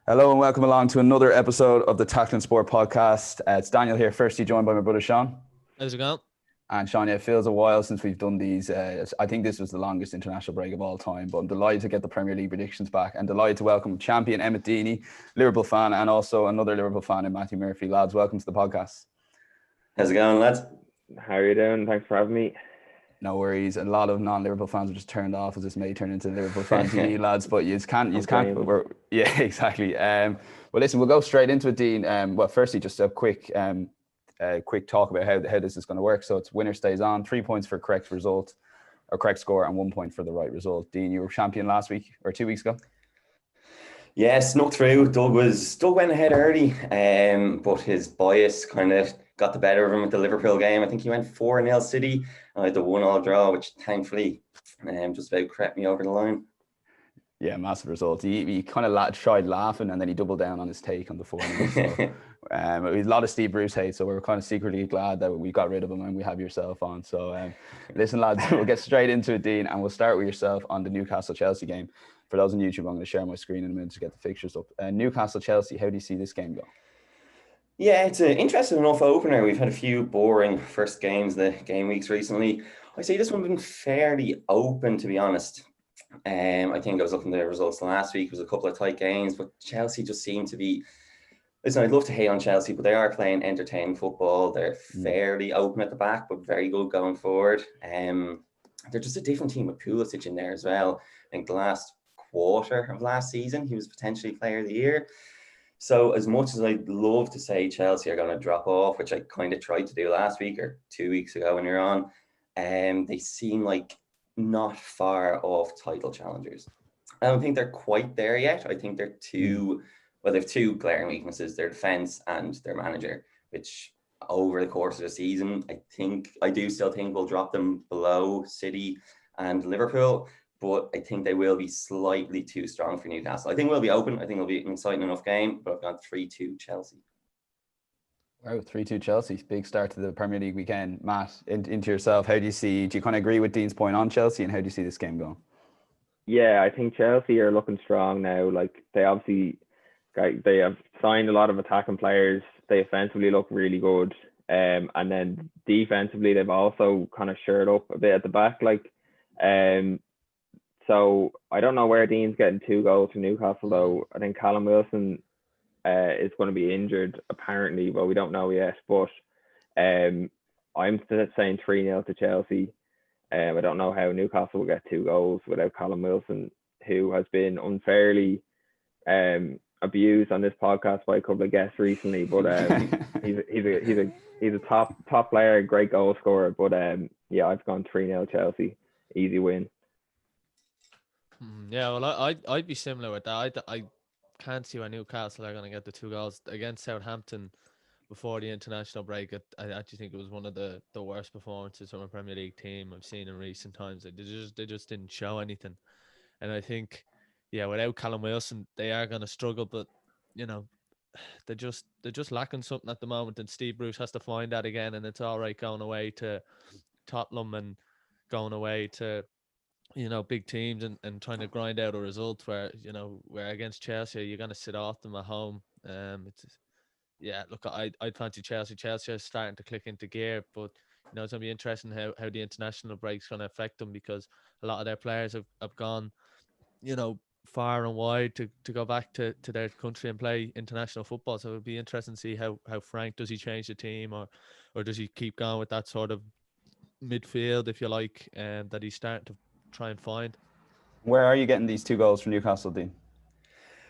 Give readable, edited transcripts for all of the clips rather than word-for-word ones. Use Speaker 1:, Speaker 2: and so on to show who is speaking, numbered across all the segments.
Speaker 1: Hello and welcome along to another episode of the Tackling Sport podcast. It's Daniel here, firstly joined by my brother Sean.
Speaker 2: How's it going?
Speaker 1: And Sean, it feels a while since we've done these. I think this was the longest international break of all time, but I'm delighted to get the Premier League predictions back and delighted to welcome champion Emmet Deeney, Liverpool fan, and also another Liverpool fan in Matthew Murphy. Lads, welcome to the podcast.
Speaker 3: How's it going, lads?
Speaker 4: How are you doing? Thanks for having me.
Speaker 1: No worries. A lot of non-Liverpool fans are just turned off as this may turn into Liverpool fan TV, lads. But you can't. Yeah, exactly. Well, listen, we'll go straight into it, Dean. Well, firstly, just a quick talk about how this is going to work. So it's winner stays on, 3 points for correct result or correct score, and 1 point for the right result. Dean, you were champion last week or 2 weeks ago.
Speaker 3: Yeah, snuck through. Doug went ahead early, but his bias kind of got the better of him with the Liverpool game. I think he went 4-0 City. I had the 1-1 draw, which thankfully just about crept me over the line.
Speaker 1: Yeah, massive result. He kind of tried laughing and then he doubled down on his take on the 4-0. So, a lot of Steve Bruce hate, so we're kind of secretly glad that we got rid of him and we have yourself on. So listen, lads, we'll get straight into it, Dean, and we'll start with yourself on the Newcastle-Chelsea game. For those on YouTube, I'm going to share my screen in a minute to get the fixtures up. Newcastle-Chelsea, how do you see this game go?
Speaker 3: Yeah, it's an interesting enough opener. We've had a few boring first games, the game weeks recently. I say this one been fairly open, to be honest. I think I was looking at the results last week. It was a couple of tight games, but Chelsea just seem to be... Listen, I'd love to hate on Chelsea, but they are playing entertaining football. They're fairly open at the back, but very good going forward. They're just a different team with Pulisic in there as well. I think the last quarter of last season, he was potentially player of the year. So as much as I'd love to say Chelsea are going to drop off, which I kind of tried to do last week or 2 weeks ago when you're on, they seem like not far off title challengers. I don't think they're quite there yet. I think they're they have two glaring weaknesses, their defence and their manager, which over the course of the season, I do still think we'll drop them below City and Liverpool. But I think they will be slightly too strong for Newcastle. I think we'll be open. I think it'll be an exciting enough game, but I've gone 3-2 Chelsea.
Speaker 1: Wow, 3-2 Chelsea. Big start to the Premier League weekend. Matt, into yourself, do you kind of agree with Dean's point on Chelsea, and how do you see this game going?
Speaker 4: Yeah, I think Chelsea are looking strong now. Like they have signed a lot of attacking players. They offensively look really good. And then defensively, they've also kind of shored up a bit at the back. So I don't know where Dean's getting 2 goals for Newcastle, though. I think Callum Wilson is going to be injured, apparently. Well, we don't know yet. But I'm still saying 3-0 to Chelsea. I don't know how Newcastle will get 2 goals without Callum Wilson, who has been unfairly abused on this podcast by a couple of guests recently. But he's a top player, great goal scorer. But yeah, I've gone 3-0 Chelsea, easy win.
Speaker 2: Yeah, well, I'd be similar with that. I can't see why Newcastle are going to get the 2 goals against Southampton before the international break. I actually think it was one of the worst performances from a Premier League team I've seen in recent times. They just didn't show anything, and I think, yeah, without Callum Wilson, they are going to struggle. But you know, they're just lacking something at the moment, and Steve Bruce has to find that again. And it's all right going away to Tottenham and going away to big teams and trying to grind out a result where against Chelsea you're going to sit off them at home. Look, I'd fancy Chelsea. Chelsea is starting to click into gear, but it's going to be interesting how the international break's going to affect them, because a lot of their players have gone far and wide to go back to their country and play international football. So it'll be interesting to see how Frank, does he change the team or does he keep going with that sort of midfield, if you like, that he's starting to try and find.
Speaker 1: Where are you getting these 2 goals from Newcastle, Dean?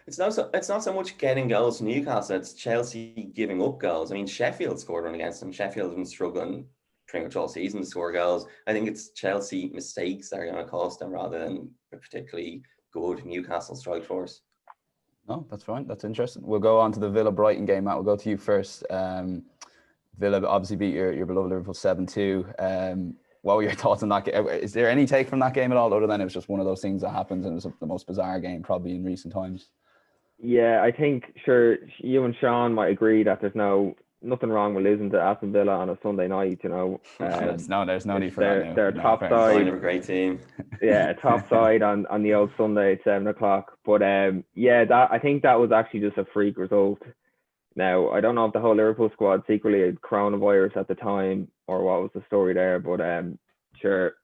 Speaker 3: It's not so much getting goals from Newcastle, it's Chelsea giving up goals. I mean, Sheffield scored one against them. Sheffield have been struggling pretty much all season to score goals. I think it's Chelsea mistakes that are going to cost them rather than a particularly good Newcastle strike force.
Speaker 1: No, that's fine. That's interesting. We'll go on to the Villa-Brighton game, Matt. We'll go to you first. Villa obviously beat your beloved Liverpool 7-2. What were your thoughts on that game? Is there any take from that game at all, other than it was just one of those things that happens and it was the most bizarre game probably in recent times?
Speaker 4: Yeah, I think, sure, you and Sean might agree that there's no nothing wrong with losing to Aston Villa on a Sunday night.
Speaker 1: There's no need for that now.
Speaker 4: They're top side.
Speaker 3: Kind of a great team.
Speaker 4: Yeah, top side on the old Sunday at 7:00. But I think that was actually just a freak result. Now, I don't know if the whole Liverpool squad secretly had coronavirus at the time or what was the story there, but sure.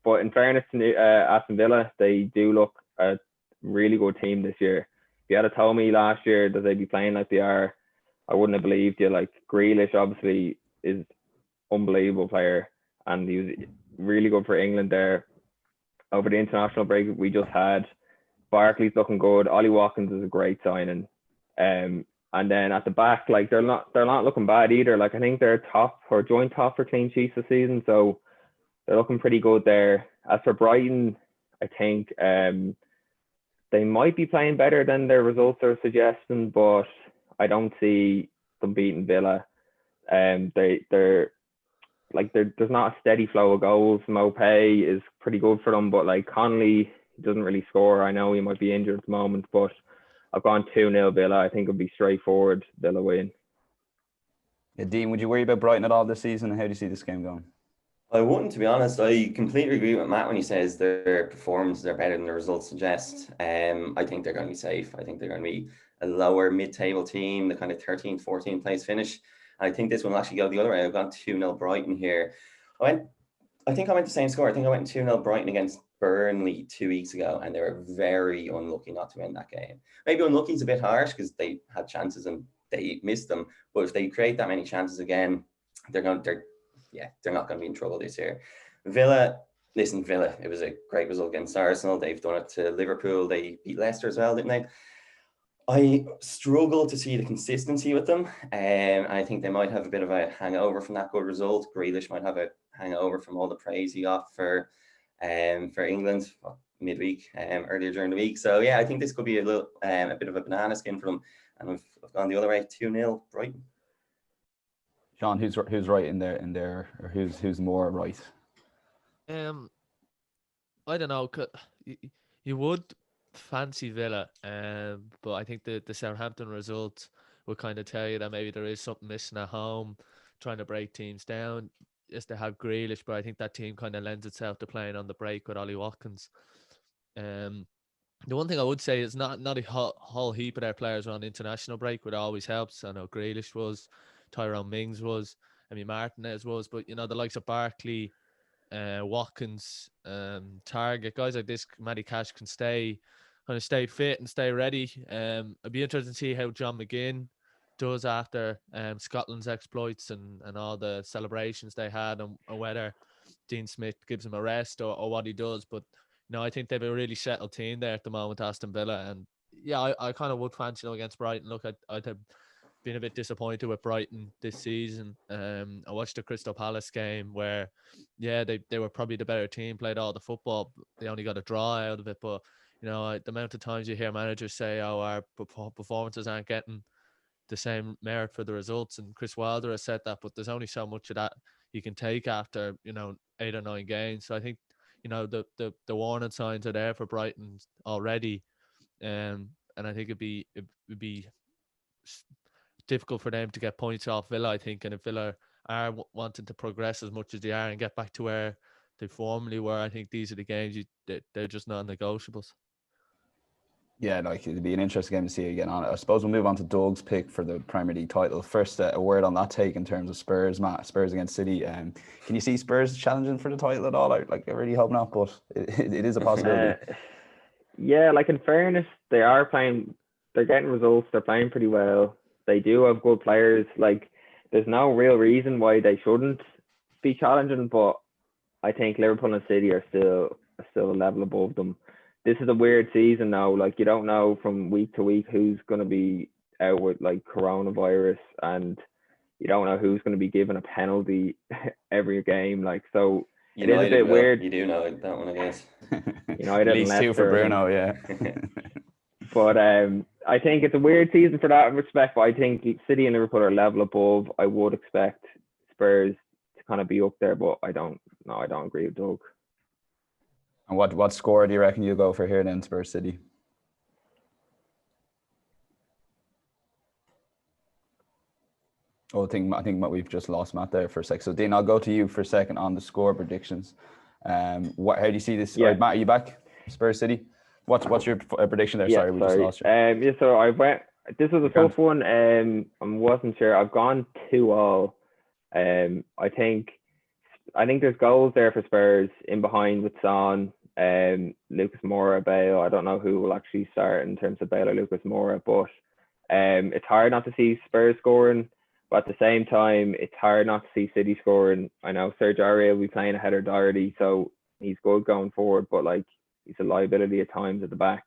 Speaker 4: But in fairness to Aston Villa, they do look a really good team this year. If you had told me last year that they'd be playing like they are, I wouldn't have believed you. Like, Grealish obviously is unbelievable player, and he was really good for England there over the international break we just had. Barkley's looking good. Ollie Watkins is a great signing. And then at the back, like, they're not looking bad either. Like, I think they're top or joint top for clean sheets this season, so they're looking pretty good there. As for Brighton, I think they might be playing better than their results are suggesting, but I don't see them beating Villa. They're like, there's not a steady flow of goals. Mopay is pretty good for them, but like Connolly doesn't really score. I know he might be injured at the moment, but I've gone 2-0 Villa. I think it'll be straightforward Villa win.
Speaker 1: Yeah, Dean, would you worry about Brighton at all this season? How do you see this game going?
Speaker 3: I wouldn't, to be honest. I completely agree with Matt when he says their performances are better than the results suggest. I think they're going to be safe. I think they're going to be a lower mid-table team, the kind of 13th, 14th place finish. And I think this will actually go the other way. I've gone 2-0 Brighton here. I think I went the same score. I think I went 2-0 Brighton against Burnley 2 weeks ago, and they were very unlucky not to win that game. Maybe unlucky is a bit harsh because they had chances and they missed them. But if they create that many chances again, they're not going to be in trouble this year. Villa, it was a great result against Arsenal. They've done it to Liverpool. They beat Leicester as well, didn't they? I struggle to see the consistency with them. I think they might have a bit of a hangover from that good result. Grealish might have a hangover from all the praise he got for England midweek, earlier during the week. So yeah, I think this could be a bit of a banana skin for them. And I've gone the other way, 2-0 Brighton.
Speaker 1: Sean, who's right in there, or who's more right?
Speaker 2: I don't know. You would fancy Villa, but I think the Southampton result will kind of tell you that maybe there is something missing at home, trying to break teams down. Yes, they have Grealish, but I think that team kind of lends itself to playing on the break with Ollie Watkins. The one thing I would say is not a whole heap of their players are on international break, which always helps. I know Grealish was, Tyrone Mings was, Martinez was, but the likes of Barkley, Watkins, Target, guys like this, Matty Cash can stay fit and stay ready. I'd be interested to see how John McGinn does after Scotland's exploits and all the celebrations they had, and whether Dean Smith gives him a rest or what he does. But I think they've a really settled team there at the moment, Aston Villa, and yeah, I kind of would fancy them against Brighton. Look, I'd have been a bit disappointed with Brighton this season. I watched the Crystal Palace game where, they were probably the better team, played all the football. They only got a draw out of it, but the amount of times you hear managers say, "Oh, our performances aren't getting the same merit for the results," and Chris Wilder has said that, but there's only so much of that you can take after 8 or 9 games. So I think the warning signs are there for Brighton already, and I think it'd be difficult for them to get points off Villa, I think. And if Villa are wanting to progress as much as they are and get back to where they formerly were, I think these are the games they're just non-negotiables.
Speaker 1: Yeah, like, it'd be an interesting game to see again on it. I suppose we'll move on to Doug's pick for the Premier League title. First, a word on that take in terms of Spurs, Matt. Spurs against City. Can you see Spurs challenging for the title at all? I really hope not, but it is a possibility.
Speaker 4: Yeah, like, in fairness, they are playing. They're getting results. They're playing pretty well. They do have good players. Like, there's no real reason why they shouldn't be challenging, but I think Liverpool and City are still a level above them. This is a weird season now. Like, you don't know from week to week who's going to be out with like coronavirus, and you don't know who's going to be given a penalty every game. Like, so it is a bit weird.
Speaker 3: You do know that one, I guess.
Speaker 4: United
Speaker 1: at least 2 for Bruno, yeah.
Speaker 4: But I think it's a weird season for that respect. But I think City and Liverpool are level above. I would expect Spurs to kind of be up there, but I don't agree with Doug.
Speaker 1: And what score do you reckon you'll go for here then, Spurs City? Oh, I think we've just lost Matt there for a sec. So Dean, I'll go to you for a second on the score predictions. How do you see this?
Speaker 4: Yeah.
Speaker 1: Matt, are you back? Spurs City. What's your prediction there?
Speaker 4: Yeah,
Speaker 1: Sorry, we just lost you.
Speaker 4: Yeah, so I went. This was a tough one. I wasn't sure. I've gone 2-2. I think there's goals there for Spurs in behind with Son, Lucas Moura, Bale. I don't know who will actually start in terms of Bale or Lucas Moura, but it's hard not to see Spurs scoring. But at the same time, it's hard not to see City scoring. I know Serge Aurier will be playing ahead of Doherty, so he's good going forward, but like he's a liability at times at the back.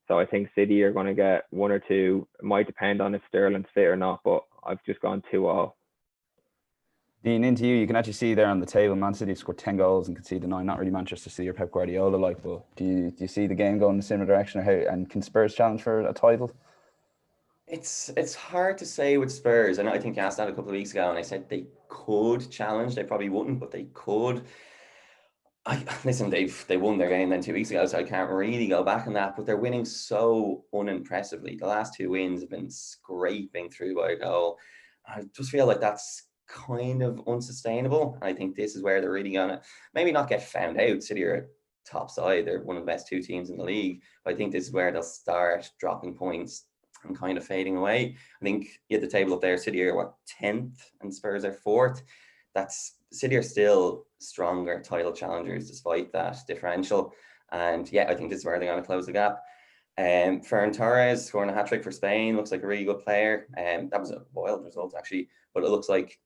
Speaker 4: So I think City are going to get 1 or 2. It might depend on if Sterling's fit or not, but I've just gone 2-2.
Speaker 1: Dean, into you. You can actually see there on the table, Man City scored 10 goals and conceded 9. Not really Manchester City or Pep Guardiola like, but do you see the game going in a similar direction, or how? And can Spurs challenge for a title?
Speaker 3: It's hard to say with Spurs. And I think you asked that a couple of weeks ago, and I said they could challenge. They probably wouldn't, but they could. Listen, they won their game then 2 weeks ago, so I can't really go back on that. But they're winning so unimpressively. The last 2 wins have been scraping through by a goal. I just feel like that's kind of unsustainable. I think this is where they're really gonna maybe not get found out. City are a top side; they're one of the best 2 teams in the league. But I think this is where they'll start dropping points and kind of fading away. I think you had the table up there. City are 10th and Spurs are 4th. That's City are still stronger title challengers despite that differential. And yeah, I think this is where they're going to close the gap. Ferran Torres scoring a hat-trick for Spain, looks like a really good player. That was a wild result actually, but it looks like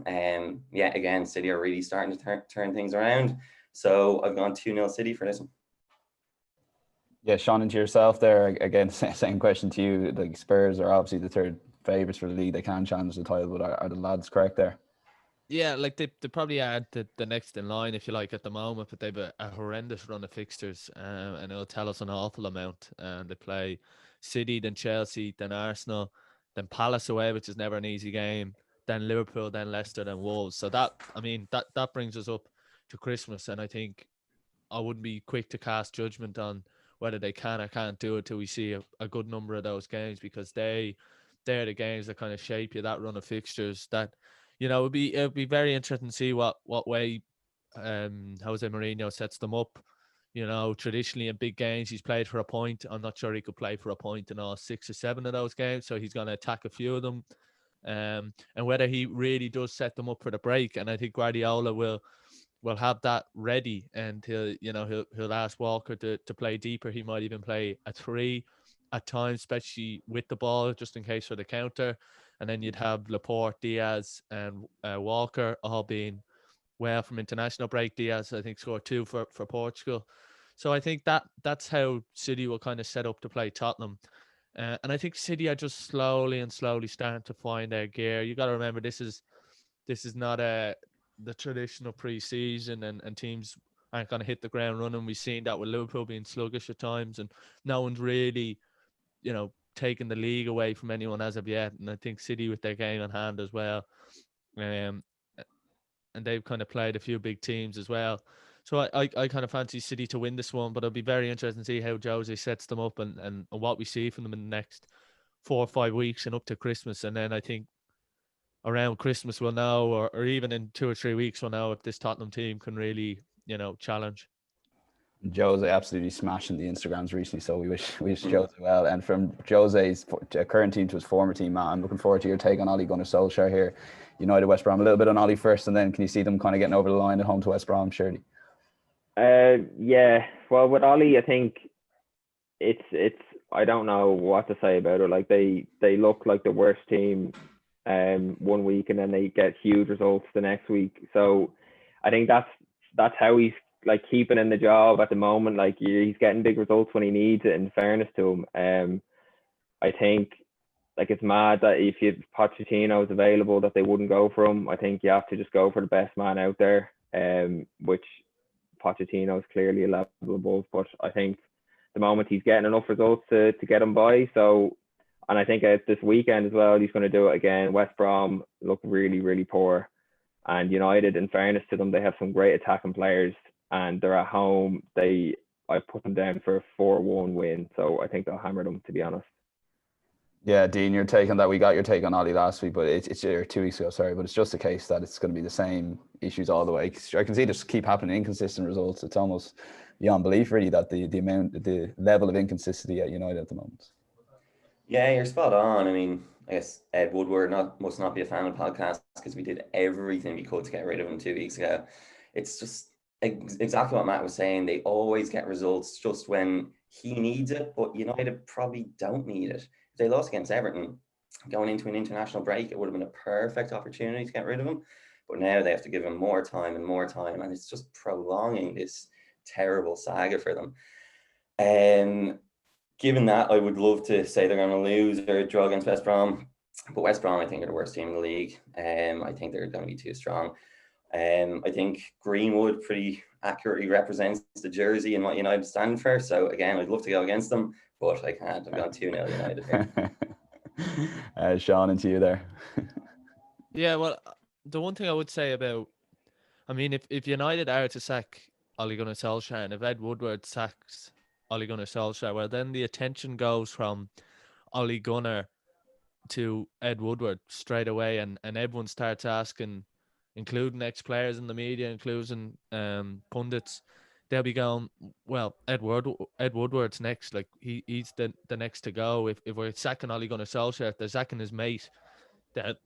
Speaker 3: again, City are really starting to turn things around. So I've gone 2-0 City for this one.
Speaker 1: Yeah, Sean, into yourself there again. Same question to you. Like Spurs are obviously the third favourites for the league. They can challenge the title, but are the lads correct there?
Speaker 2: Yeah, like they probably add the next in line, if you like, at the moment, but they've a horrendous run of fixtures, and it'll tell us an awful amount. And they play City, then Chelsea, then Arsenal, then Palace away, which is never an easy game, then Liverpool, then Leicester, then Wolves. So that brings us up to Christmas, and I think I wouldn't be quick to cast judgment on whether they can or can't do it till we see a good number of those games, because they're the games that kind of shape you, that run of fixtures. That, it'd be very interesting to see what way Jose Mourinho sets them up. Traditionally in big games, he's played for a point. I'm not sure he could play for a point in all 6 or 7 of those games, so he's going to attack a few of them. And whether he really does set them up for the break, and I think Guardiola will have that ready, and he'll ask Walker to play deeper. He might even play a 3 at times, especially with the ball, just in case for the counter. And then you'd have Laporte, Diaz, and Walker all being well from international break. Diaz, I think, scored 2 for Portugal. So I think that's how City will kind of set up to play Tottenham. And I think City are just slowly starting to find their gear. You got to remember, this is not the traditional pre-season, and teams aren't going to hit the ground running. We've seen that with Liverpool being sluggish at times, and no one's really, taken the league away from anyone as of yet. And I think City, with their game on hand as well, and they've kind of played a few big teams as well. So I kind of fancy City to win this one, but it'll be very interesting to see how Jose sets them up and what we see from them in the next 4 or 5 weeks and up to Christmas. And then I think around Christmas we'll know, or even in 2 or 3 weeks we'll know if this Tottenham team can really, challenge.
Speaker 1: Jose absolutely smashing the Instagrams recently, so we wish Jose well. And from Jose's current team to his former team, Matt, I'm looking forward to your take on Ole Gunnar Solskjaer here. United, West Brom. A little bit on Ole first, and then can you see them kind of getting over the line at home to West Brom, surely?
Speaker 4: Yeah. Well, with Ole, I think it's I don't know what to say about it. Like they look like the worst team 1 week, and then they get huge results the next week. So I think that's how he's like keeping in the job at the moment. Like he's getting big results when he needs it, in fairness to him. I think like it's mad that if Pochettino is available that they wouldn't go for him. I think you have to just go for the best man out there, which Pochettino is clearly a level above. But I think the moment he's getting enough results to get him by. So, and I think this weekend as well, he's going to do it again. West Brom look really, really poor. And United, in fairness to them, they have some great attacking players, and they're at home. I put them down for a 4-1 win. So I think they'll hammer them, to be honest.
Speaker 1: Yeah, Dean, your take on that. We got your take on Ollie last week, but it's or 2 weeks ago, sorry. But it's just a case that it's going to be the same issues all the way. I can see this keep happening, inconsistent results. It's almost beyond belief, really, that the level of inconsistency at United at the moment.
Speaker 3: Yeah, you're spot on. I mean, I guess Ed Woodward must not be a fan of podcasts because we did everything we could to get rid of him 2 weeks ago. It's just exactly what Matt was saying. They always get results just when he needs it, but United probably don't need it. If they lost against Everton going into an international break, it would have been a perfect opportunity to get rid of him. But now they have to give him more time, and it's just prolonging this terrible saga for them. Given that, I would love to say they're going to lose or draw against West Brom, but West Brom, I think, are the worst team in the league. I think they're going to be too strong. I think Greenwood pretty accurately represents the jersey and what United stand for. So again, I'd love to go against them, but I can't. I'm going 2-0 United here.
Speaker 1: Sean, into you there.
Speaker 2: Yeah, well, the one thing I would say about, I mean, if United are to sack Ole Gunnar Solskjaer, and if Ed Woodward sacks Ole Gunnar Solskjaer, well, then the attention goes from Ole Gunnar to Ed Woodward straight away, and everyone starts asking, including ex-players in the media, including pundits, they'll be going, well, Ed Woodward's next. Like he's the next to go. If we're sacking Ole Gunnar Solskjaer, if they're sacking his mate, that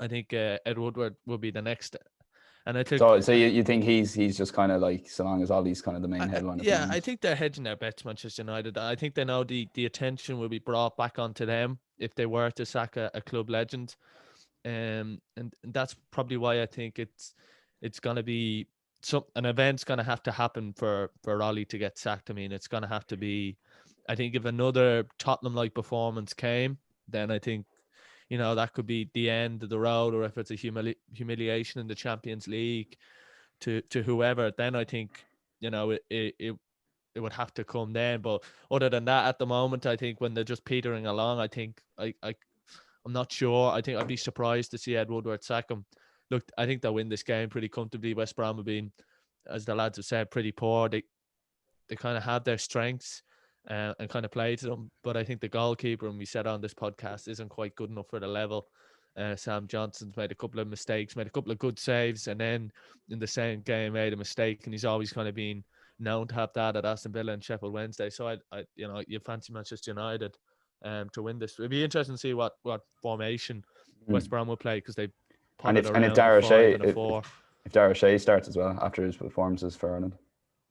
Speaker 2: I think Ed Woodward will be the next. And I think
Speaker 1: so. You think he's just kind of like, so long as Ollie's kind of the main headline.
Speaker 2: Yeah, I think they're hedging their bets, Manchester United. I think they know the attention will be brought back onto them if they were to sack a club legend. And that's probably why I think it's going to be an event's going to have to happen for Ollie to get sacked. I mean, it's going to have to be, I think if another Tottenham-like performance came, then I think, that could be the end of the road, or if it's a humiliation in the Champions League to whoever, then I think, it would have to come then. But other than that, at the moment, I think when they're just petering along, I think I'm not sure. I think I'd be surprised to see Ed Woodward sack him. Look, I think they'll win this game pretty comfortably. West Brom have been, as the lads have said, pretty poor. They kind of have their strengths and kind of play to them. But I think the goalkeeper, and we said on this podcast, isn't quite good enough for the level. Sam Johnson's made a couple of mistakes, made a couple of good saves, and then in the same game made a mistake. And he's always kind of been known to have that at Aston Villa and Sheffield Wednesday. So you fancy Manchester United to win this. It'd be interesting to see what formation West Brom will play, because they
Speaker 1: if Dara O'Shea starts as well after his performances for Ireland.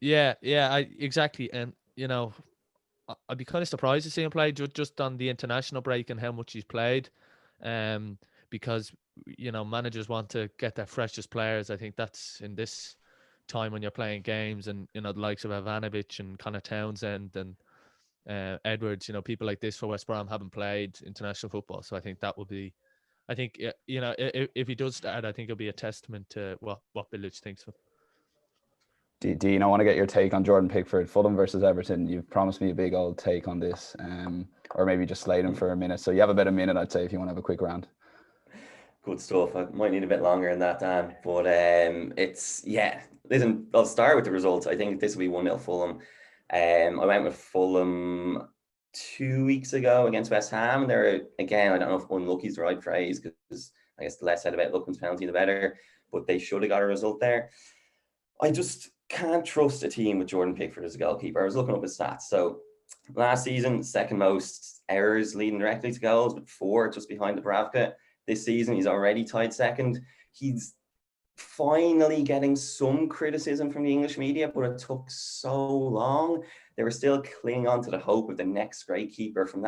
Speaker 2: Yeah, exactly. And I'd be kind of surprised to see him play just on the international break and how much he's played, because managers want to get their freshest players. I think that's in this time when you're playing games, and the likes of Ivanovic and Connor Townsend and Edwards, people like this for West Brom haven't played international football. So I think that will be, I think, if he does start, I think it'll be a testament to what Bilic thinks of him.
Speaker 1: Do you want to get your take on Jordan Pickford, Fulham versus Everton? You've promised me a big old take on this, or maybe just slate him for a minute. So you have about a minute, I'd say, if you want to have a quick round.
Speaker 3: Good stuff. I might need a bit longer than that, Dan. But listen, I'll start with the results. I think this will be 1-0 Fulham. I went with Fulham 2 weeks ago against West Ham. They're, again, I don't know if unlucky is the right phrase, because I guess the less said about Lookman's penalty, the better. But they should have got a result there. I just can't trust a team with Jordan Pickford as a goalkeeper. I was looking up his stats. So last season, second most errors leading directly to goals, with 4 just behind Dubravka. This season, he's already tied second. He's finally getting some criticism from the English media, but it took so long. They were still clinging on to the hope of the next great keeper from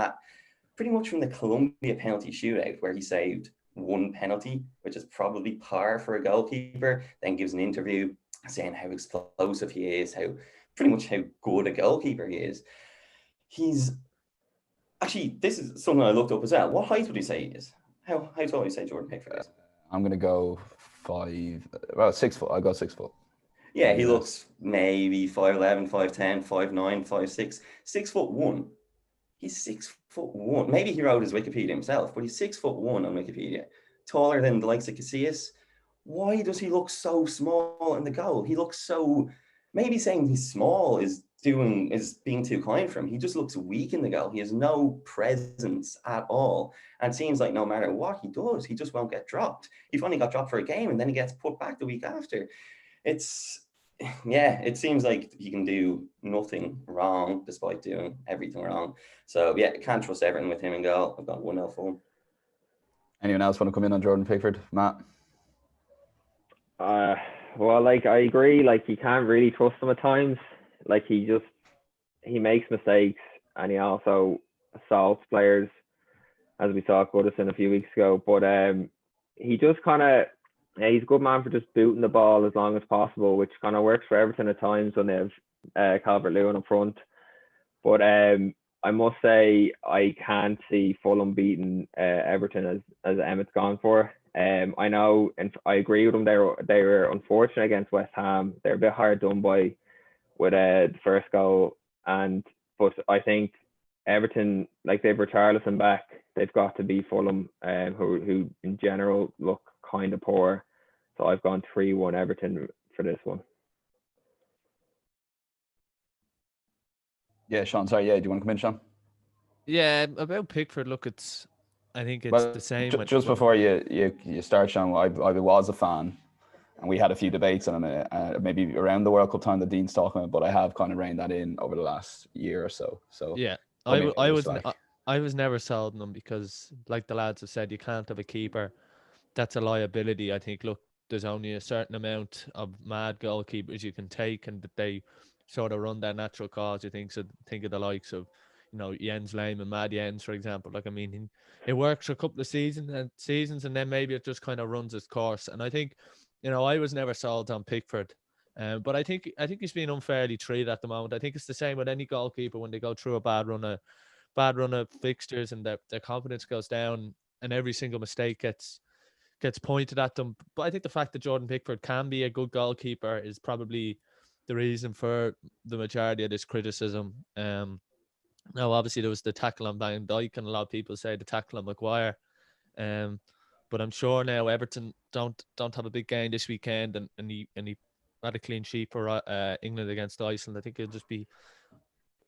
Speaker 3: pretty much from the Colombia penalty shootout, where he saved 1 penalty, which is probably par for a goalkeeper, then gives an interview saying how explosive he is, how good a goalkeeper he is. He's actually, this is something I looked up as well. What height would you say he is? How tall would you say Jordan Pickford is?
Speaker 1: I'm going to go 6 foot. I'll go 6 foot.
Speaker 3: Yeah, he looks maybe 5'11", 5'10", 5'9", 5'6", 6'1". He's 6'1". Maybe he wrote his Wikipedia himself, but he's 6'1" on Wikipedia. Taller than the likes of Casillas. Why does he look so small in the goal? He looks so... Maybe saying he's small is being too kind for him. He just looks weak in the goal. He has no presence at all. And it seems like no matter what he does, he just won't get dropped. He finally got dropped for a game and then he gets put back the week after. It seems like he can do nothing wrong despite doing everything wrong. So yeah, can't trust Everton with him in goal. I've got 1-0 for him.
Speaker 1: Anyone else want to come in on Jordan Pickford? Matt?
Speaker 4: Well, like, I agree. Like, you can't really trust him at times. Like, he makes mistakes, and he also assaults players, as we saw Goodison a few weeks ago. But he just kind of, he's a good man for just booting the ball as long as possible, which kind of works for Everton at times when they have Calvert-Lewin up front. But I must say, I can't see Fulham beating Everton as Emmet's gone for. I know, and I agree with them. They were unfortunate against West Ham. They're a bit hard done by with the first goal, but I think Everton, like, they've Richarlison back, they've got to beat Fulham, who in general look kind of poor. So I've gone 3-1 Everton for this one.
Speaker 1: Yeah, Sean. Sorry. Yeah, do you want to come in, Sean?
Speaker 2: Yeah, about Pickford. Look, I think it's the same.
Speaker 1: Just before you start, Sean, I was a fan, and we had a few debates on it, maybe around the World Cup time that Dean's talking about, but I have kind of reined that in over the last year or so. So
Speaker 2: yeah, I was never sold on them because, like the lads have said, you can't have a keeper that's a liability. I think, look, there's only a certain amount of mad goalkeepers you can take, and that they sort of run their natural course. You think so? Think of the likes of, Jens Lehmann, Mad Jens, for example. Like, I mean, it works for a couple of seasons, and then maybe it just kind of runs its course. And I think, I was never sold on Pickford, but I think he's being unfairly treated at the moment. I think it's the same with any goalkeeper when they go through a bad run of fixtures, and their confidence goes down, and every single mistake gets pointed at them. But I think the fact that Jordan Pickford can be a good goalkeeper is probably the reason for the majority of this criticism. Now, obviously, there was the tackle on Van Dijk, and a lot of people say the tackle on Maguire. But I'm sure now Everton don't have a big game this weekend, and he had a clean sheet for England against Iceland. I think he'll just be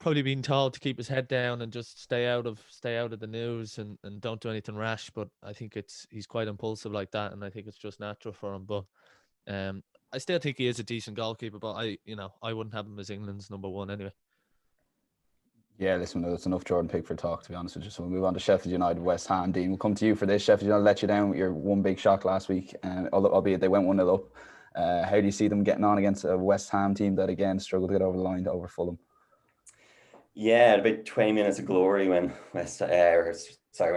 Speaker 2: probably being told to keep his head down and just stay out of the news and don't do anything rash. But I think he's quite impulsive like that, and I think it's just natural for him. But I still think he is a decent goalkeeper, but I wouldn't have him as England's number one anyway.
Speaker 1: Yeah, listen, that's enough Jordan Pickford talk, to be honest with you. So we'll move on to Sheffield United, West Ham. Dean, we'll come to you for this. Sheffield United let you down with your one big shock last week, albeit they went 1-0 up. How do you see them getting on against a West Ham team that, again, struggled to get over the line over Fulham?
Speaker 3: Yeah, about 20 minutes of glory when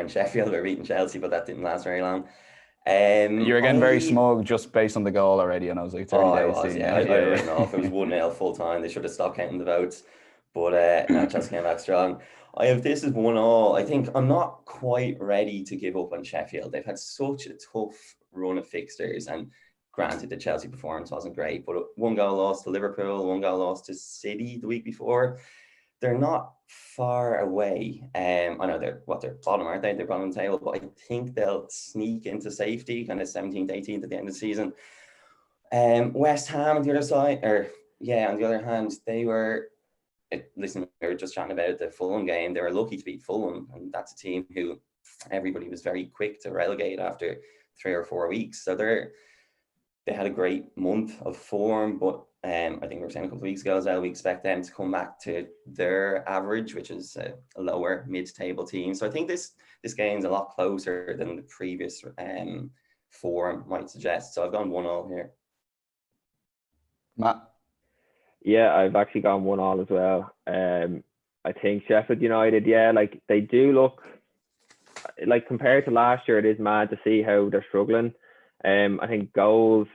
Speaker 3: Sheffield were beating Chelsea, but that didn't last very long.
Speaker 1: You're again very smug just based on the goal already, and I was like 30 days.
Speaker 3: I was, yeah. I'd written off. It was 1-0 full time. They should have stopped counting the votes. But no, Chelsea came back strong. This is 1-1. I think I'm not quite ready to give up on Sheffield. They've had such a tough run of fixtures, and granted the Chelsea performance wasn't great, but 1 goal lost to Liverpool, 1 goal lost to City the week before. They're not far away. I know they're bottom, aren't they? They're bottom of the table, but I think they'll sneak into safety, kind of 17th, 18th at the end of the season. West Ham on the other side, on the other hand, they were. Listen, we were just chatting about the Fulham game. They were lucky to beat Fulham, and that's a team who everybody was very quick to relegate after 3 or 4 weeks. So they had a great month of form, but I think we were saying a couple of weeks ago as well, we expect them to come back to their average, which is a lower mid-table team. So I think this game's a lot closer than the previous form might suggest. So I've gone 1-0 here.
Speaker 1: Matt?
Speaker 4: Yeah, I've actually gone 1-1 as well. I think Sheffield United, like, they do look like, compared to last year, it is mad to see how they're struggling. I think goals,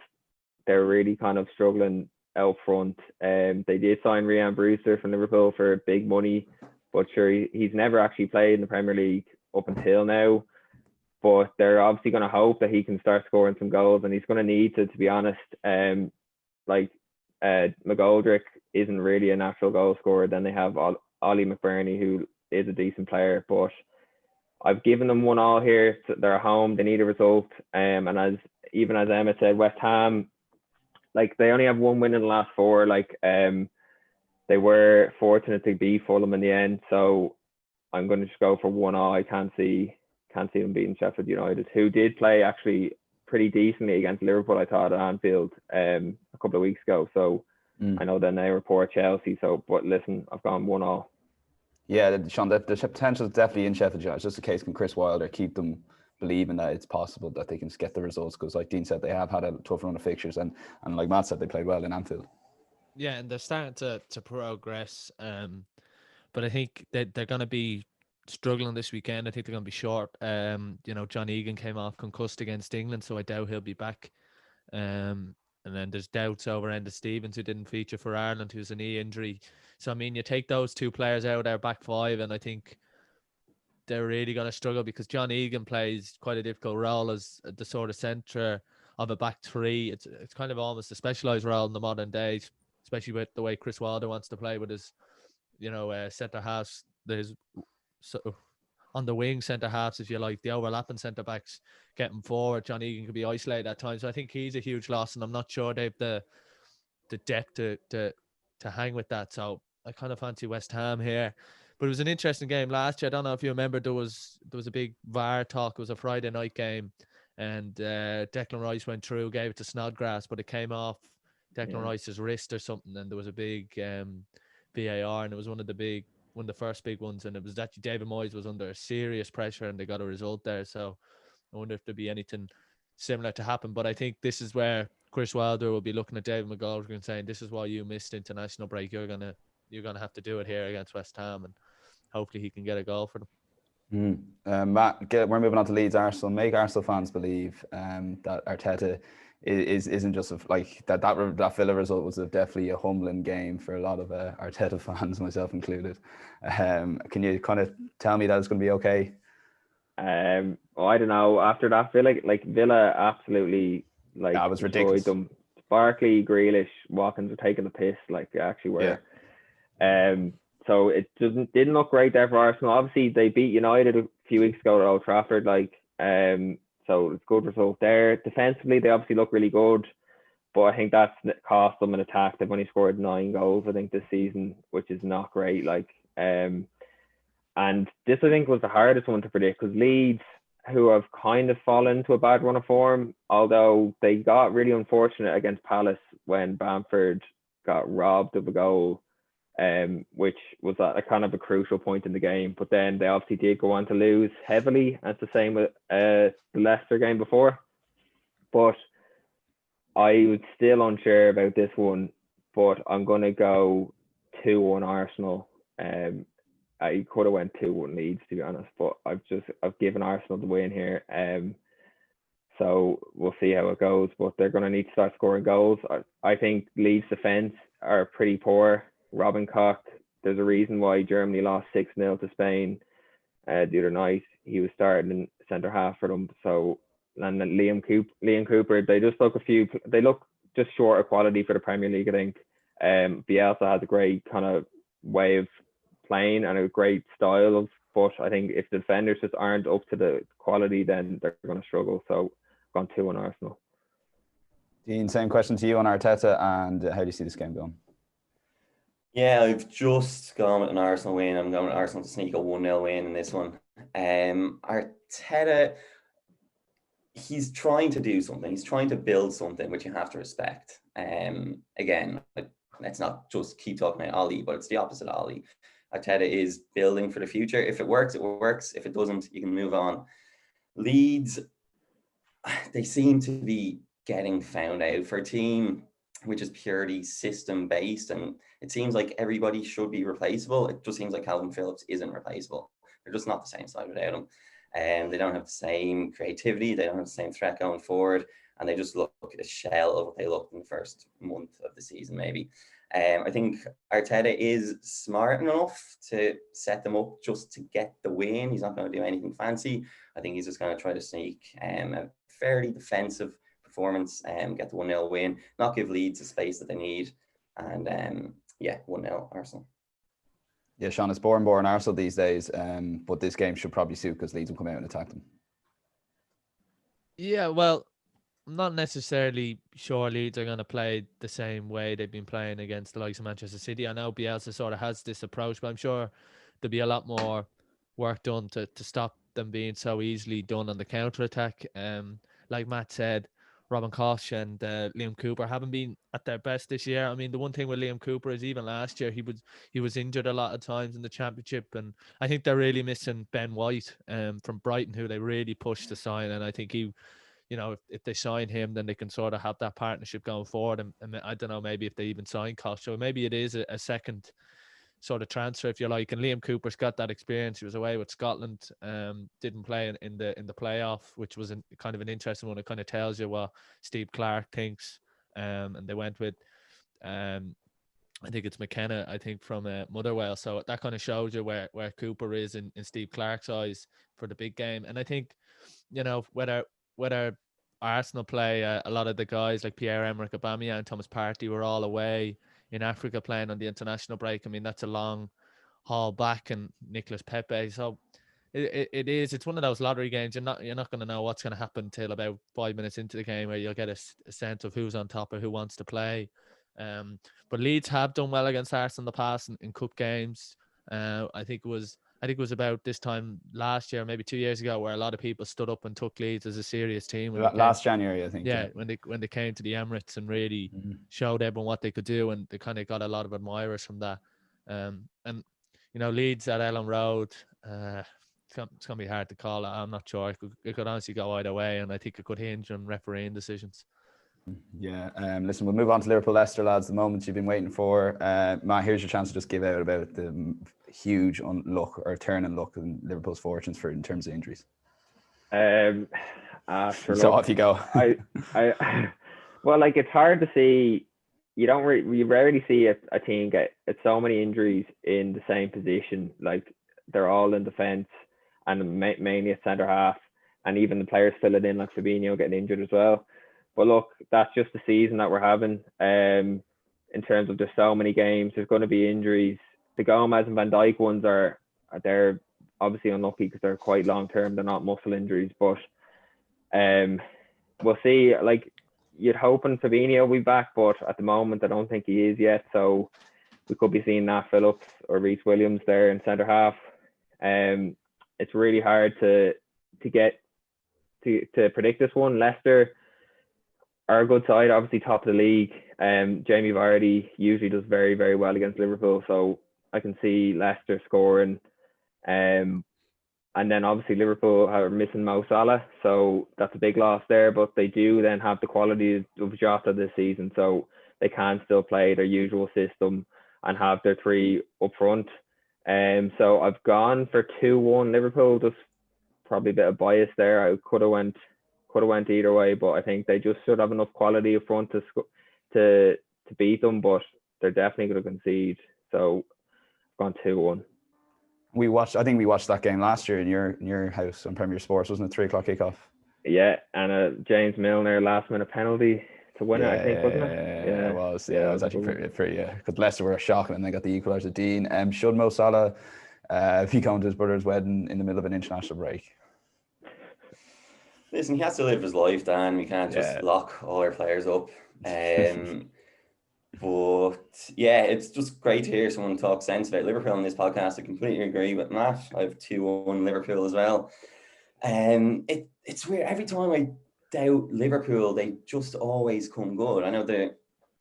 Speaker 4: they're really kind of struggling out front. They did sign Ryan Brewster from Liverpool for big money, but sure, he's never actually played in the Premier League up until now. But they're obviously going to hope that he can start scoring some goals, and he's going to need to be honest. McGoldrick isn't really a natural goal scorer. Then they have Ollie McBurney, who is a decent player, but I've given them 1-1 here. They're at home. They need a result. And as Emmet said, West Ham, like, they only have 1 win in the last 4. Like, they were fortunate to beat Fulham in the end. So I'm going to just go for 1-1. I can't see them beating Sheffield United, who did play actually pretty decently against Liverpool, I thought, at Anfield a couple of weeks ago. So I know then they were poor Chelsea. So, but listen, I've gone 1-1.
Speaker 1: Yeah, Sean, the potential is definitely in Sheffield United. It's just a case, can Chris Wilder keep them believing that it's possible that they can get the results? Because like Dean said, they have had a tough run of fixtures, and like Matt said, they played well in Anfield.
Speaker 2: Yeah, and they're starting to progress. But I think that they're going to be struggling this weekend. I think they're going to be short. John Egan came off concussed against England, so I doubt he'll be back. And then there's doubts over Enda Stevens, who didn't feature for Ireland, who's a knee injury. So, I mean, you take those two players out of their back five, and I think they're really going to struggle because John Egan plays quite a difficult role as the sort of centre of a back three. It's kind of almost a specialised role in the modern days, especially with the way Chris Wilder wants to play with his, centre halves. There's on the wing centre halves, if you like, the overlapping centre backs getting forward. John Egan could be isolated at times. So I think he's a huge loss, and I'm not sure they've the depth to hang with that. So I kind of fancy West Ham here. But it was an interesting game last year. I don't know if you remember, there was a big VAR talk. It was a Friday night game, and Declan Rice went through, gave it to Snodgrass, but it came off Declan Rice's wrist or something, and there was a big VAR, and it was one of the first big ones, and it was actually David Moyes was under serious pressure, and they got a result there. So I wonder if there'd be anything similar to happen. But I think this is where Chris Wilder will be looking at David McGoldrick and saying, "This is why you missed international break. You're gonna have to do it here against West Ham," and hopefully he can get a goal for them.
Speaker 1: Matt, we're moving on to Leeds Arsenal. Make Arsenal fans believe that Arteta isn't just that Villa result was definitely a humbling game for a lot of Arteta fans, myself included. Can you kind of tell me that it's going to be okay?
Speaker 4: I don't know. After that, Villa absolutely
Speaker 1: that was ridiculous.
Speaker 4: Them. Barkley, Grealish, Watkins were taking the piss, like they actually were. Yeah. So it didn't look great there for Arsenal. Obviously, they beat United a few weeks ago at Old Trafford. So it's a good result there. Defensively, they obviously look really good, but I think that's cost them an attack. They've only scored 9 goals, I think, this season, which is not great. And this, I think, was the hardest one to predict because Leeds, who have kind of fallen into a bad run of form, although they got really unfortunate against Palace when Bamford got robbed of a goal, which was at a kind of a crucial point in the game. But then they obviously did go on to lose heavily. That's the same with the Leicester game before. But I was still unsure about this one, but I'm going to go 2-1 Arsenal. I could have went 2-1 Leeds, to be honest, but I've given Arsenal the win here. So we'll see how it goes, but they're going to need to start scoring goals. I think Leeds' defence are pretty poor. Robin Koch, there's a reason why Germany lost 6-0 to Spain the other night. He was starting in centre half for them. So, and then Liam Cooper, they look just short of quality for the Premier League, I think. Bielsa has a great kind of way of playing and a great style but I think if the defenders just aren't up to the quality, then they're going to struggle. So gone 2-1 Arsenal.
Speaker 1: Dean, same question to you on Arteta, and how do you see this game going?
Speaker 3: Yeah, I've just gone with an Arsenal win. I'm going with Arsenal to sneak a 1-0 win in this one. Arteta, he's trying to do something. He's trying to build something, which you have to respect. Again, let's not just keep talking about Ollie, but it's the opposite of Ollie. Arteta is building for the future. If it works, it works. If it doesn't, you can move on. Leeds, they seem to be getting found out for a team which is purely system-based, and it seems like everybody should be replaceable. It just seems like Calvin Phillips isn't replaceable. They're just not the same side without him. They don't have the same creativity. They don't have the same threat going forward, and they just look at a shell of what they looked in the first month of the season, maybe. I think Arteta is smart enough to set them up just to get the win. He's not going to do anything fancy. I think he's just going to try to sneak a fairly defensive performance and get the 1-0 win, not give Leeds the space that they need. And 1-0 Arsenal.
Speaker 1: Yeah, Sean, it's boring Arsenal these days, but this game should probably suit because Leeds will come out and attack them.
Speaker 2: Yeah, well, not necessarily sure Leeds are going to play the same way they've been playing against the likes of Manchester City. I know Bielsa sort of has this approach, but I'm sure there'll be a lot more work done to stop them being so easily done on the counter attack. Like Matt said, Robin Koch and Liam Cooper haven't been at their best this year. I mean, the one thing with Liam Cooper is even last year he was injured a lot of times in the championship, and I think they're really missing Ben White from Brighton, who they really pushed to sign, and I think he, you know, if they sign him, then they can sort of have that partnership going forward. And I don't know, maybe if they even sign Koch, so maybe it is a second sort of transfer, if you like. And Liam Cooper's got that experience. He was away with Scotland, didn't play in the playoff, which was kind of an interesting one. It kind of tells you what Steve Clark thinks. And they went with, I think it's McKenna, I think, from Motherwell. So that kind of shows you where Cooper is in Steve Clark's eyes for the big game. And I think, you know, whether Arsenal play a lot of the guys like Pierre-Emerick Aubameyang and Thomas Partey were all away in Africa playing on the international break. I mean, that's a long haul back, and Nicolas Pepe. So it's one of those lottery games. You're not going to know what's going to happen till about 5 minutes into the game, where you'll get a sense of who's on top or who wants to play. But Leeds have done well against Arsenal in the past in cup games. I think it was about this time last year, maybe 2 years ago, where a lot of people stood up and took Leeds as a serious team.
Speaker 1: Last January, I think.
Speaker 2: Yeah, when they came to the Emirates and really showed everyone what they could do, and they kind of got a lot of admirers from that. And you know, Leeds at Ellen Road, it's going to be hard to call it. I'm not sure. It could honestly go either way, and I think it could hinge on refereeing decisions.
Speaker 1: Yeah. Listen, we'll move on to Liverpool Leicester, lads. The moment you've been waiting for. Matt, here's your chance to just give out about the huge unluck or turn and luck in Liverpool's fortunes in terms of injuries.
Speaker 4: So
Speaker 1: off you go.
Speaker 4: Well, like, it's hard to see. You rarely see a team get so many injuries in the same position. Like, they're all in defence and mainly at centre half, and even the players fill it in, like Fabinho getting injured as well. But look, that's just the season that we're having. In terms of there's so many games, there's going to be injuries. The Gomez and Van Dijk ones they're obviously unlucky because they're quite long term. They're not muscle injuries, but we'll see. Like, you'd hoping Fabinho will be back, but at the moment I don't think he is yet. So we could be seeing Nat Phillips or Reece Williams there in centre half. It's really hard to predict this one. Leicester are a good side, obviously top of the league. Jamie Vardy usually does very, very well against Liverpool, so I can see Leicester scoring. And then obviously Liverpool are missing Mo Salah, so that's a big loss there. But they do then have the quality of Jota this season, so they can still play their usual system and have their three up front. So I've gone for 2-1 Liverpool. Just probably a bit of bias there. I could have went either way, but I think they just should have enough quality up front to beat them. But they're definitely going to concede. So I've gone 2-1.
Speaker 1: I think we watched that game last year in your house on Premier Sports, wasn't it? 3:00 kickoff.
Speaker 4: Yeah, and James Milner last minute penalty to win it, I think, wasn't it?
Speaker 1: Yeah, it was. Yeah, it was actually pretty. Because Leicester were shocking and they got the equaliser. Dean, should Mo Salah be going to his brother's wedding in the middle of an international break?
Speaker 3: Listen, he has to live his life, Dan. We can't just lock all our players up. But yeah, it's just great to hear someone talk sense about Liverpool on this podcast. I completely agree with Matt. I have 2-1 Liverpool as well. It's weird. Every time I doubt Liverpool, they just always come good. I know the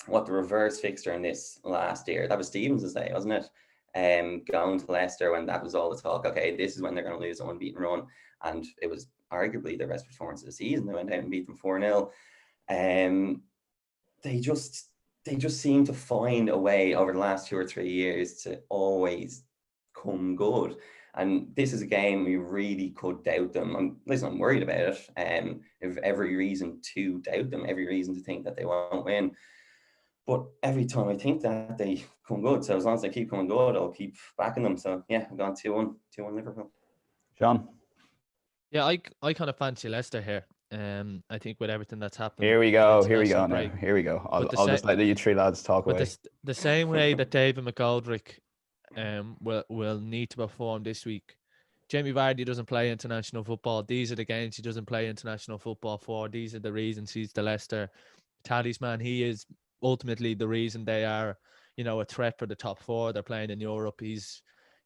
Speaker 3: reverse fixture in this last year, that was Stevens' day, wasn't it? Going to Leicester when that was all the talk. Okay, this is when they're going to lose an unbeaten run, and it was arguably their best performance of the season. They went out and beat them 4-0. They just seem to find a way over the last 2 or 3 years to always come good. And this is a game we really could doubt them. I'm worried about it. I have every reason to doubt them, every reason to think that they won't win. But every time I think that, they come good. So as long as they keep coming good, I'll keep backing them. So yeah, I've gone 2-1 Liverpool.
Speaker 1: John?
Speaker 2: Yeah, I kind of fancy Leicester here. I think with everything that's happened.
Speaker 1: Here we go now. I'll just let you three lads talk away.
Speaker 2: The same way that David McGoldrick will need to perform this week, Jamie Vardy doesn't play international football. These are the games he doesn't play international football for. These are the reasons he's the Leicester talisman. He is ultimately the reason they are, a threat for the top four. They're playing in Europe. He's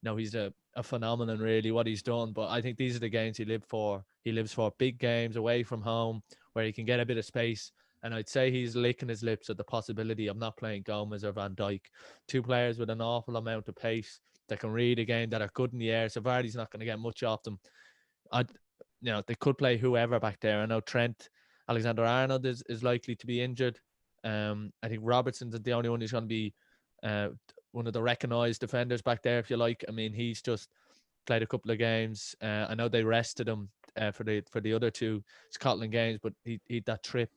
Speaker 2: a phenomenon, really, what he's done. But I think these are the games he lives for. He lives for big games away from home where he can get a bit of space. And I'd say he's licking his lips at the possibility of not playing Gomez or Van Dijk. Two players with an awful amount of pace that can read a game, that are good in the air. So Vardy's not going to get much off them. They could play whoever back there. I know Trent Alexander-Arnold is likely to be injured. I think Robertson's the only one who's going to be one of the recognised defenders back there, if you like. I mean, he's just played a couple of games. I know they rested him for the other two Scotland games, but he had that trip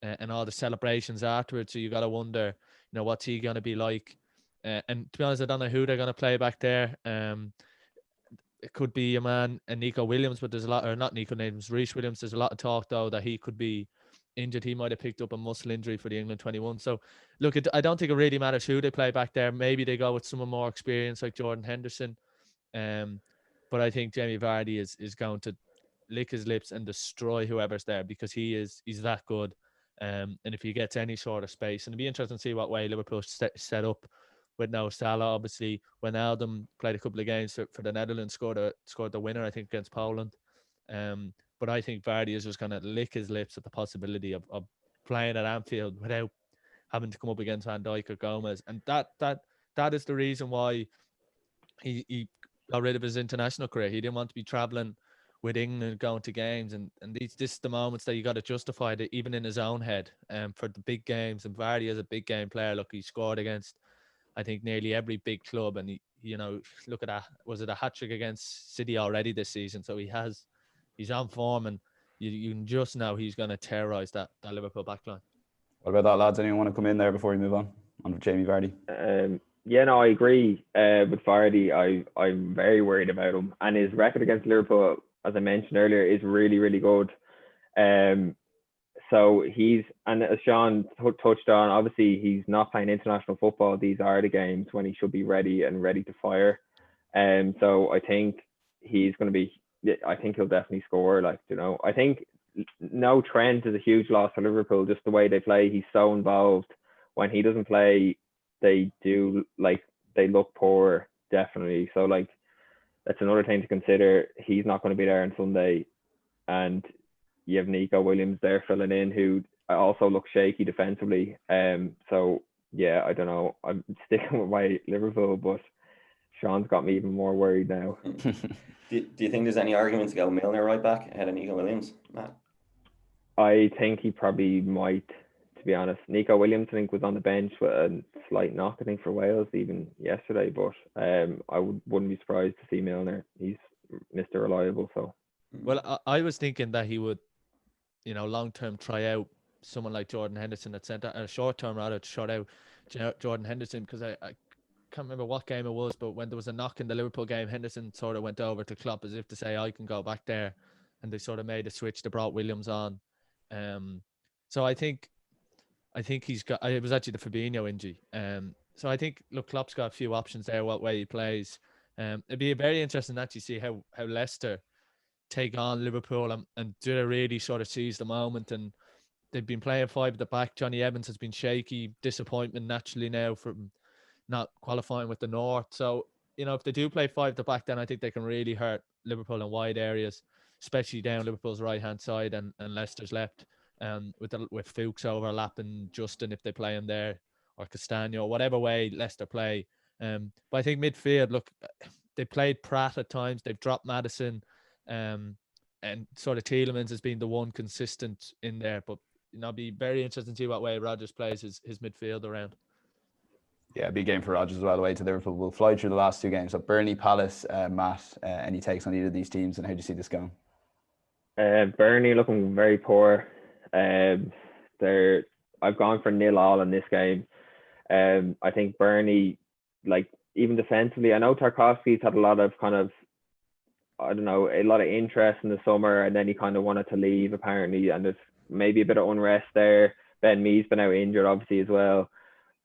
Speaker 2: and all the celebrations afterwards. So you got to wonder, what's he going to be like? And to be honest, I don't know who they're going to play back there. It could be a man, and Nico Williams, but there's a lot, or not Nico Williams, Reece Williams. There's a lot of talk though that he could be injured. He might have picked up a muscle injury for the England 21. So look, I don't think it really matters who they play back there. Maybe they go with someone more experienced like Jordan Henderson. But I think Jamie Vardy is going to lick his lips and destroy whoever's there, because he's that good. And if he gets any sort of space, and it'd be interesting to see what way Liverpool set up with no Salah. Obviously, Wijnaldum played a couple of games for the Netherlands, scored the winner, I think, against Poland. But I think Vardy is just going to lick his lips at the possibility of playing at Anfield without having to come up against Van Dijk or Gomez. And that is the reason why he got rid of his international career. He didn't want to be travelling with England, going to games. And this is the moments that you got to justify it, even in his own head, for the big games. And Vardy is a big game player. Look, he scored against, I think, nearly every big club. And look at that. Was it a hat-trick against City already this season? So he's on form, and you can just know he's going to terrorise that Liverpool backline.
Speaker 1: What about that, lads? Anyone want to come in there before we move on Jamie Vardy?
Speaker 4: I agree with Vardy. I'm very worried about him, and his record against Liverpool, as I mentioned earlier, is really, really good. So and as Sean touched on, obviously he's not playing international football. These are the games when he should be ready to fire. So I think he's going to be. I think he'll definitely score. I think no Trent is a huge loss for Liverpool. Just the way they play, he's so involved. When he doesn't play, they look poor, definitely. So that's another thing to consider. He's not going to be there on Sunday, and you have Nico Williams there filling in, who also looks shaky defensively. So yeah, I don't know. I'm sticking with my Liverpool, but Sean's got me even more worried now.
Speaker 3: Do you think there's any argument to go Milner right back ahead of Nico Williams, Matt?
Speaker 4: I think he probably might, to be honest. Nico Williams, I think, was on the bench with a slight knock, I think, for Wales even yesterday. But I wouldn't be surprised to see Milner. He's Mr. Reliable. So.
Speaker 2: Well, I was thinking that he would, long-term try out someone like Jordan Henderson at centre, and short-term rather to shut out Jordan Henderson, because I can't remember what game it was, but when there was a knock in the Liverpool game, Henderson sort of went over to Klopp as if to say, I can go back there, and they sort of made a switch. They brought Williams on. So I think he's got, it was actually the Fabinho injury. So I think, look, Klopp's got a few options there, what way he plays. It'd be very interesting to actually see how Leicester take on Liverpool and do they really sort of seize the moment. And they've been playing five at the back. Johnny Evans has been shaky, disappointment naturally now from not qualifying with the North. So, if they do play five at the back, then I think they can really hurt Liverpool in wide areas, especially down Liverpool's right-hand side and Leicester's left, with Fuchs overlapping Justin if they play him there, or Castagno, whatever way Leicester play. But I think midfield, look, they played Pratt at times. They've dropped Maddison, and sort of Tielemans has been the one consistent in there. But it'll be very interesting to see what way Rodgers plays his midfield around.
Speaker 1: Yeah, big game for Rodgers as well. The way to Liverpool. We'll fly through the last two games. So Burnley, Palace, Matt, any takes on either of these teams, and how do you see this going?
Speaker 4: Burnley looking very poor. I've gone for 0-0 in this game. I think Burnley, even defensively, I know Tarkowski's had a lot of a lot of interest in the summer, and then he kind of wanted to leave apparently, and there's maybe a bit of unrest there. Ben Mee's been out injured obviously as well.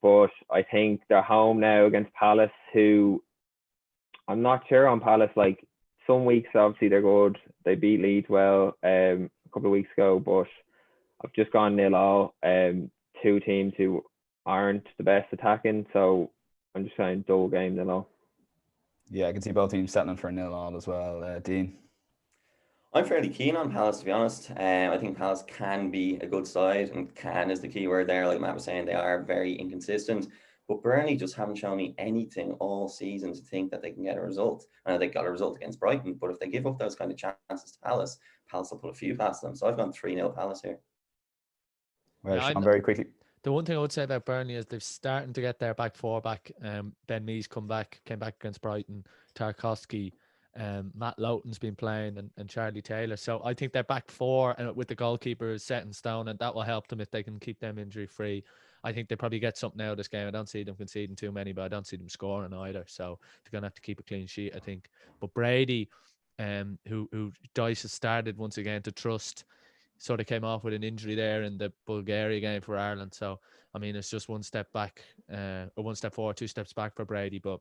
Speaker 4: But I think they're home now against Palace, who I'm not sure on Palace. some weeks obviously they're good. They beat Leeds well a couple of weeks ago, but I've just gone 0-0. Two teams who aren't the best attacking, so I'm just saying dull game 0-0.
Speaker 1: Yeah, I can see both teams settling for a 0-0 as well. Dean?
Speaker 3: I'm fairly keen on Palace, to be honest. I think Palace can be a good side, and can is the key word there. Like Matt was saying, they are very inconsistent. But Burnley just haven't shown me anything all season to think that they can get a result. I know they got a result against Brighton, but if they give up those kind of chances to Palace, Palace will put a few past them. So I've gone 3-0 Palace here.
Speaker 1: Well,
Speaker 2: Yeah,
Speaker 1: Sean, very quickly.
Speaker 2: The one thing I would say about Burnley is they're starting to get their back four back. Ben Mee's came back against Brighton. Tarkowski, Matt Loughton's been playing, and Charlie Taylor. So I think their back four with the goalkeeper is set in stone, and that will help them if they can keep them injury free. I think they probably get something out of this game. I don't see them conceding too many, but I don't see them scoring either. So they're gonna have to keep a clean sheet, I think. But Brady, who Dice has started once again to trust, sort of came off with an injury there in the Bulgaria game for Ireland. So, I mean, it's just one step back, or one step forward, two steps back for Brady. But,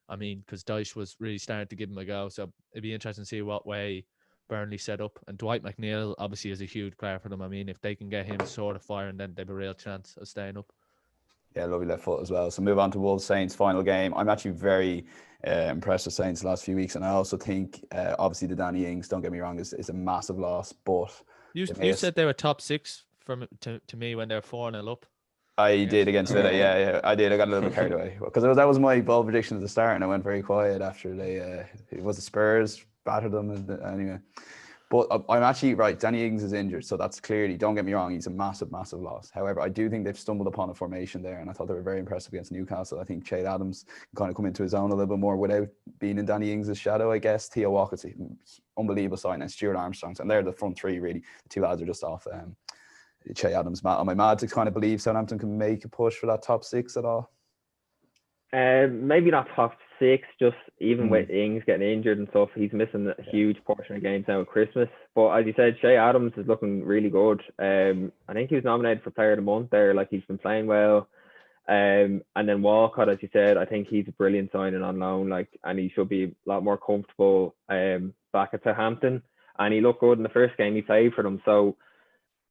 Speaker 2: I mean, because Dyche was really starting to give him a go. So it'd be interesting to see what way Burnley set up. And Dwight McNeil obviously is a huge player for them. I mean, if they can get him sort of firing, then they have a real chance of staying up.
Speaker 1: Yeah, lovely left foot as well. So move on to Wolves Saints final game. I'm actually very impressed with Saints the last few weeks, and I also think obviously the Danny Ings, don't get me wrong, is a massive loss. But
Speaker 2: you said they were top six to me when they were 4-0 up.
Speaker 1: I did against Villa. Yeah, I did. I got a little bit carried away because that was my bold prediction at the start, and I went very quiet after it was the Spurs battered them anyway. But I'm actually right. Danny Ings is injured, so that's clearly, don't get me wrong, he's a massive, massive loss. However, I do think they've stumbled upon a formation there, and I thought they were very impressive against Newcastle. I think Chade Adams can kind of come into his own a little bit more without being in Danny Ings' shadow, I guess. Theo Walcott's unbelievable sign, and Stuart Armstrong's, and they're the front three, really. The two lads are just off. Che Adams, am I mad to kind of believe Southampton can make a push for that top six at all?
Speaker 4: Maybe not top six, just even with Ings getting injured and stuff, he's missing a huge portion of games now at Christmas. But as you said, Che Adams is looking really good. I think he was nominated for Player of the Month there, like he's been playing well. And then Walcott, as you said, I think he's a brilliant signing on loan, like, and he should be a lot more comfortable back at Southampton. And he looked good in the first game he played for them. So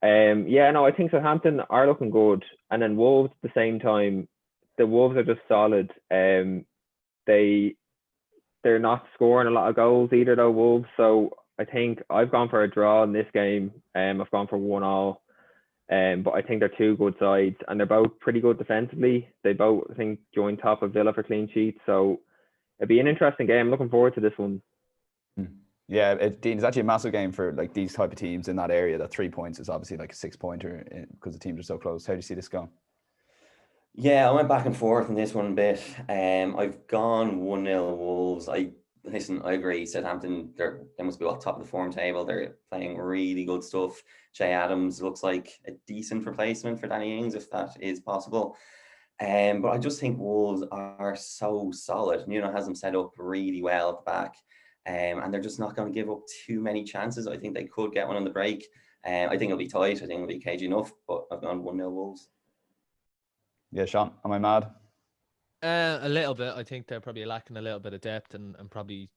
Speaker 4: I think Southampton are looking good. And then Wolves at the same time, the Wolves are just solid. They're not scoring a lot of goals either, though, Wolves. So I think I've gone for a draw in this game. I've gone for 1-1. But I think they're two good sides, and they're both pretty good defensively. They both, I think, joined top of Villa for clean sheets. So it'd be an interesting game. Looking forward to this one.
Speaker 1: Yeah, Dean, it's actually a massive game for like these type of teams in that area. That 3 points is obviously like a 6-pointer because the teams are so close. How do you see this going?
Speaker 3: Yeah, I went back and forth on this one a bit. I've gone 1-0 Wolves. I agree. Southampton, they must be off top of the form table. They're playing really good stuff. Che Adams looks like a decent replacement for Danny Ings, if that is possible. But I just think Wolves are so solid. Nuno has them set up really well at the back. And they're just not going to give up too many chances. I think they could get one on the break. I think it'll be tight. I think it'll be cagey enough, but I've gone 1-0 Wolves.
Speaker 1: Yeah, Sean, am I mad?
Speaker 2: A little bit. I think they're probably lacking a little bit of depth and probably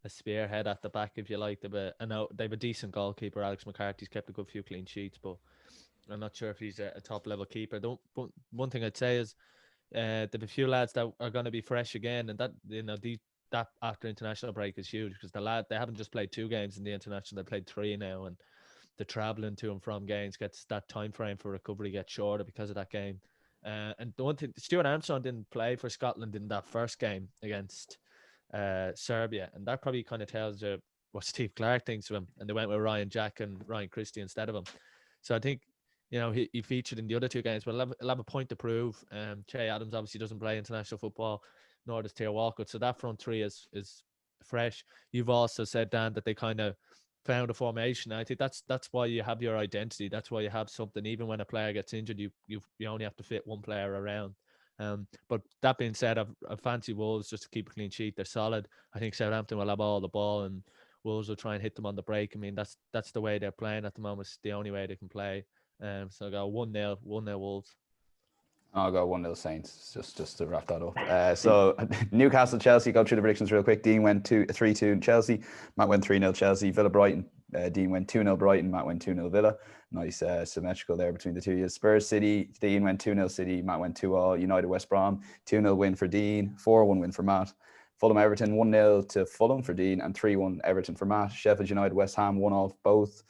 Speaker 2: a spearhead at the back, if you like. I know they have a decent goalkeeper. Alex McCarthy's kept a good few clean sheets, but I'm not sure if he's a top level keeper. One thing I'd say is there are a few lads that are going to be fresh again, and that that after international break is huge because they haven't just played 2 games in the international; they played 3 now, and the traveling to and from games gets that time frame for recovery gets shorter because of that game. And the one thing, Stuart Armstrong didn't play for Scotland in that first game against Serbia, and that probably kind of tells you what Steve Clark thinks of him. And they went with Ryan Jack and Ryan Christie instead of him. So I think he featured in the other 2 games, but he'll have a point to prove. Che Adams obviously doesn't play international football, nor does Theo Walcott. So that front 3 is fresh. You've also said, Dan, that they kind of found a formation. I think that's why you have your identity. That's why you have something. Even when a player gets injured, you only have to fit one player around. But that being said, I fancy Wolves just to keep a clean sheet. They're solid. I think Southampton will have all the ball, and Wolves will try and hit them on the break. I mean, that's the way they're playing at the moment. It's the only way they can play. So I go 1-0 Wolves.
Speaker 1: I'll go 1-0 Saints, just to wrap that up. So Newcastle, Chelsea, go through the predictions real quick. Dean went 3-2 Chelsea. Matt went 3-0 Chelsea. Villa, Brighton. Dean went 2-0 Brighton. Matt went 2-0 Villa. Nice symmetrical there between the two of you. Spurs, City. Dean went 2-0 City. Matt went 2-all. United, West Brom. 2-0 win for Dean. 4-1 win for Matt. Fulham, Everton. 1-0 to Fulham for Dean and 3-1 Everton for Matt. Sheffield United, West Ham. 1-all both.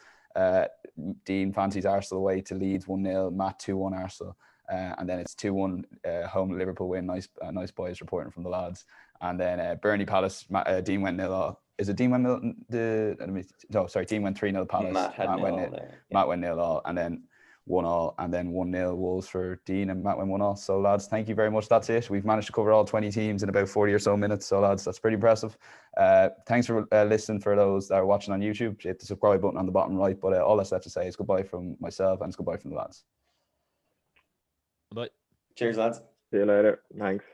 Speaker 1: Dean fancies Arsenal away to Leeds. 1-0. Matt 2-1 Arsenal. And then it's 2-1 home Liverpool win. Nice boys reporting from the lads. And then Burnley Palace. Dean went 0-all. Is it Dean went 0? Sorry, Dean went 3-0 Palace. Matt went 0-all, and then 1-all, and then 1-0 Wolves for Dean, and Matt went 1-all. So lads, thank you very much. That's it. We've managed to cover all 20 teams in about 40 or so minutes. So lads, that's pretty impressive. Thanks for listening. For those that are watching on YouTube, hit the subscribe button on the bottom right. But all that's left to say is goodbye from myself, and it's goodbye from the lads.
Speaker 2: Bye.
Speaker 3: Cheers, lads.
Speaker 4: See you later. Thanks.